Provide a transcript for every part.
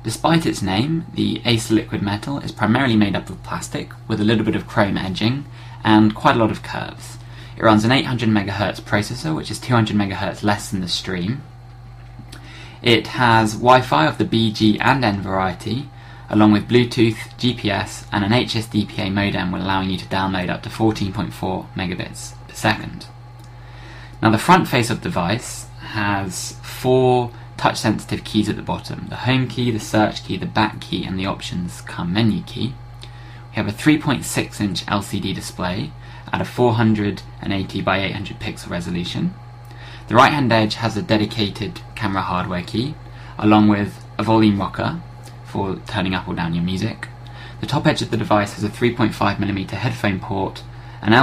Despite its name, the Acer liquid metal is primarily made up of plastic with a little bit of chrome edging and quite a lot of curves. It runs an 800 MHz processor, which is 200 MHz less than the Stream. It has Wi-Fi of the B, G and N variety, along with Bluetooth, GPS and an HSDPA modem allowing you to download up to 14.4 megabits per second. Now the front face of the device has 4 touch-sensitive keys at the bottom: the home key, the search key, the back key and the options come menu key. We have a 3.6-inch LCD display at a 480 by 800 pixel resolution. The right-hand edge has a dedicated camera hardware key, along with a volume rocker for turning up or down your music. The top edge of the device has a 3.5mm headphone port, an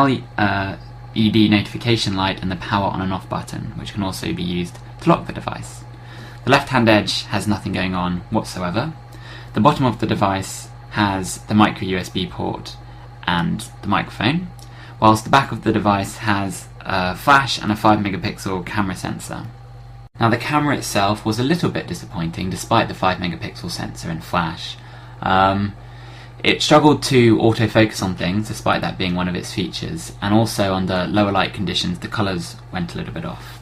LED notification light and the power on and off button, which can also be used to lock the device. The left-hand edge has nothing going on whatsoever. The bottom of the device has the micro USB port and the microphone, whilst the back of the device has a flash and a 5 megapixel camera sensor. Now the camera itself was a little bit disappointing despite the 5 megapixel sensor and flash. It struggled to autofocus on things despite that being one of its features, and also under lower light conditions the colours went a little bit off.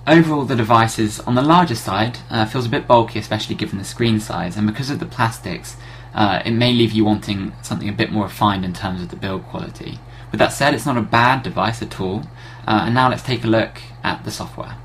Overall the device is on the larger side, feels a bit bulky especially given the screen size, and because of the plastics it may leave you wanting something a bit more refined in terms of the build quality. With that said, it's not a bad device at all, and now let's take a look at the software.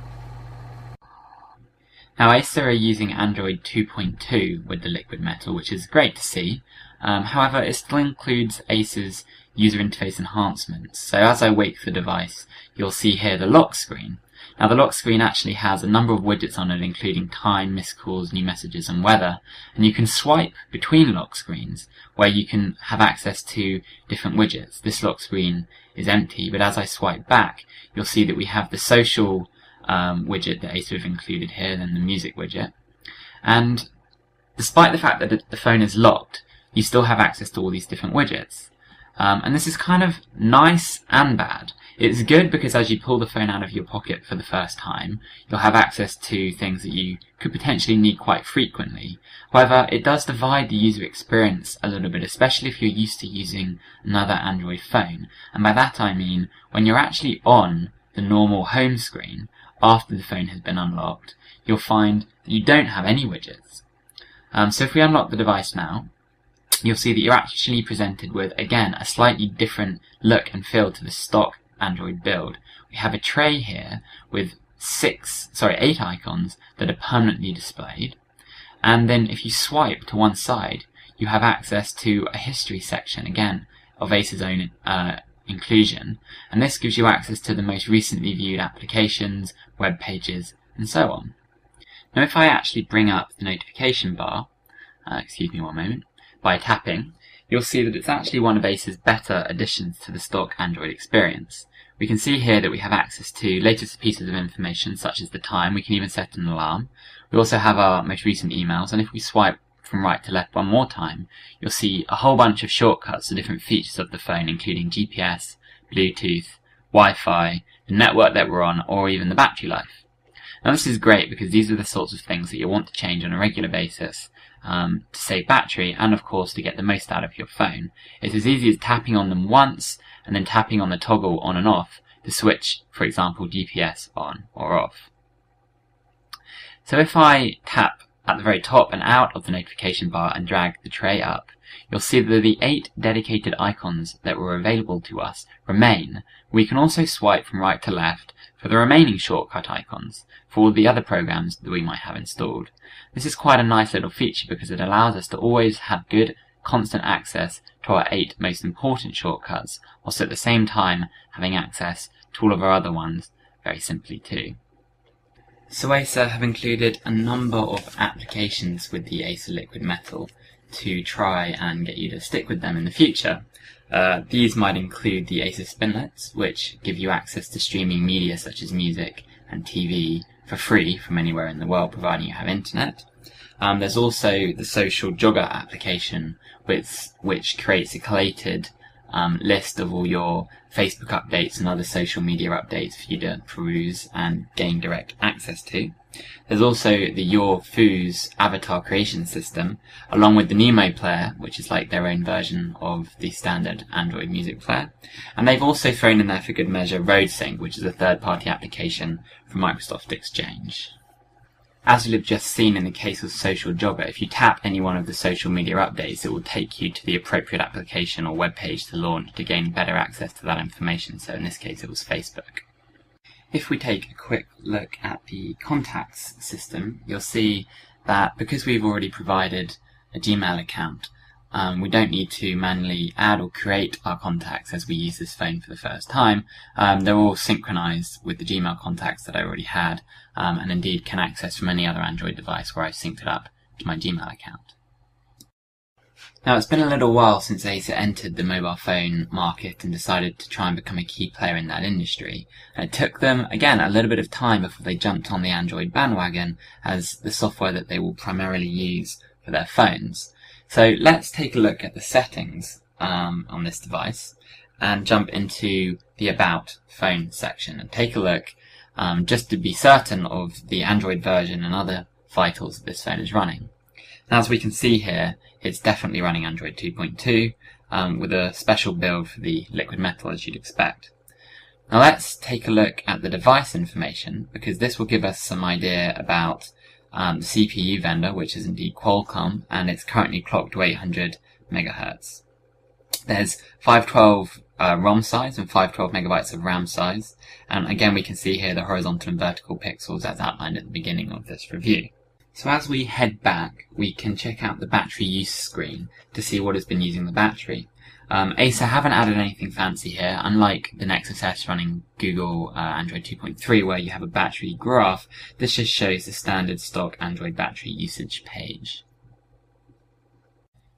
Now Acer are using Android 2.2 with the liquid metal, which is great to see. However, it still includes Acer's user interface enhancements. So as I wake the device, you'll see here the lock screen. Now the lock screen actually has a number of widgets on it, including time, missed calls, new messages and weather, and you can swipe between lock screens where you can have access to different widgets. This lock screen is empty, but as I swipe back you'll see that we have the social widget that Acer have included here, then the music widget, and despite the fact that the phone is locked, you still have access to all these different widgets. And this is kind of nice and bad. It's good because as you pull the phone out of your pocket for the first time, you'll have access to things that you could potentially need quite frequently. However, it does divide the user experience a little bit, especially if you're used to using another Android phone. And by that I mean, when you're actually on the normal home screen, after the phone has been unlocked, you'll find that you don't have any widgets. So if we unlock the device now, you'll see that you're actually presented with, again, a slightly different look and feel to the stock Android build. We have a tray here with 8 icons that are permanently displayed, and then if you swipe to one side, you have access to a history section, again, of Acer's own inclusion, and this gives you access to the most recently viewed applications, web pages, and so on. Now if I actually bring up the notification bar, excuse me one moment, by tapping, you'll see that it's actually one of Acer's better additions to the stock Android experience. We can see here that we have access to latest pieces of information such as the time. We can even set an alarm. We also have our most recent emails, and if we swipe from right to left one more time, you'll see a whole bunch of shortcuts to different features of the phone, including GPS, Bluetooth, Wi-Fi, the network that we're on, or even the battery life. Now this is great because these are the sorts of things that you'll want to change on a regular basis to save battery and of course to get the most out of your phone. It's as easy as tapping on them once and then tapping on the toggle on and off to switch, for example, GPS on or off. So if I tap at the very top and out of the notification bar and drag the tray up, you'll see that the 8 dedicated icons that were available to us remain. We can also swipe from right to left for the remaining shortcut icons for all the other programs that we might have installed. This is quite a nice little feature because it allows us to always have good constant access to our 8 most important shortcuts, whilst at the same time having access to all of our other ones very simply too. So Acer have included a number of applications with the Acer liquid metal to try and get you to stick with them in the future. These might include the Acer Spinlets, which give you access to streaming media such as music and TV for free from anywhere in the world, providing you have internet. There's also the Social Jogger application, which creates a collated list of all your Facebook updates and other social media updates for you to peruse and gain direct access to. There's also the Your Foo's avatar creation system, along with the Nemo player, which is like their own version of the standard Android music player. And they've also thrown in there for good measure RoadSync, which is a third-party application from Microsoft Exchange. As you'll have just seen in the case of Social Jogger, if you tap any one of the social media updates, it will take you to the appropriate application or web page to launch to gain better access to that information. So in this case, it was Facebook. If we take a quick look at the contacts system, you'll see that because we've already provided a Gmail account, we don't need to manually add or create our contacts as we use this phone for the first time. They're all synchronized with the Gmail contacts that I already had, and indeed can access from any other Android device where I've synced it up to my Gmail account. Now, it's been a little while since Acer entered the mobile phone market and decided to try and become a key player in that industry. And it took them, again, a little bit of time before they jumped on the Android bandwagon as the software that they will primarily use for their phones. So let's take a look at the settings on this device and jump into the About phone section and take a look just to be certain of the Android version and other vitals that this phone is running. Now, as we can see here, it's definitely running Android 2.2 with a special build for the liquid metal, as you'd expect. Now let's take a look at the device information, because this will give us some idea about the CPU vendor, which is indeed Qualcomm, and it's currently clocked to 800 MHz. There's 512 ROM size and 512 megabytes of RAM size, and again we can see here the horizontal and vertical pixels as outlined at the beginning of this review. So as we head back, we can check out the battery use screen to see what has been using the battery. Acer haven't added anything fancy here, unlike the Nexus S running Google Android 2.3 where you have a battery graph. This just shows the standard stock Android battery usage page.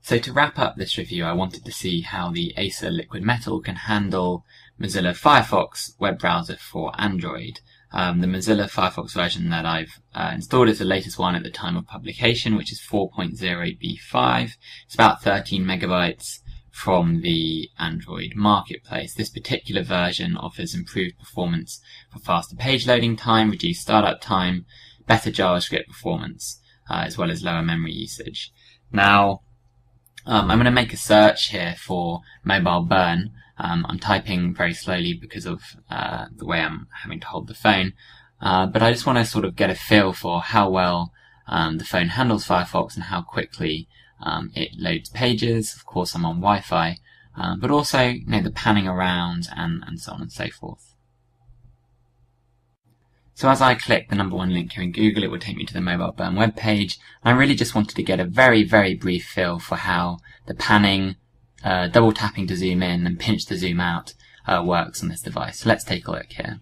So to wrap up this review, I wanted to see how the Acer Liquid Metal can handle Mozilla Firefox web browser for Android. The Mozilla Firefox version that I've installed is the latest one at the time of publication, which is 4.0b5. It's about 13 megabytes from the Android marketplace. This particular version offers improved performance for faster page loading time, reduced startup time, better JavaScript performance, as well as lower memory usage. Now, I'm going to make a search here for mobile burn. I'm typing very slowly because of the way I'm having to hold the phone, but I just want to sort of get a feel for how well the phone handles Firefox and how quickly it loads pages. Of course, I'm on Wi-Fi, but also the panning around and so on and so forth. So as I click the #1 link here in Google, it will take me to the Mobile Burn web page. I really just wanted to get a very, very brief feel for how the panning, double tapping to zoom in and pinch to zoom out works on this device. So let's take a look here.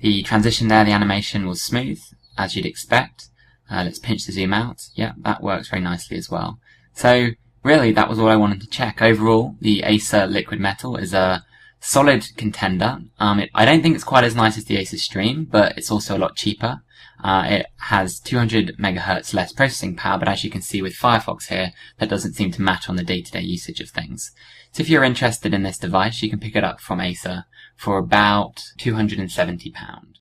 The transition there, the animation was smooth, as you'd expect. Let's pinch to zoom out. Yeah, that works very nicely as well. So really, that was all I wanted to check. Overall, the Acer Liquid Metal is a solid contender. I don't think it's quite as nice as the Acer Stream, but it's also a lot cheaper. It has 200 megahertz less processing power, but as you can see with Firefox here, that doesn't seem to match on the day-to-day usage of things. So if you're interested in this device, you can pick it up from Acer for about £270.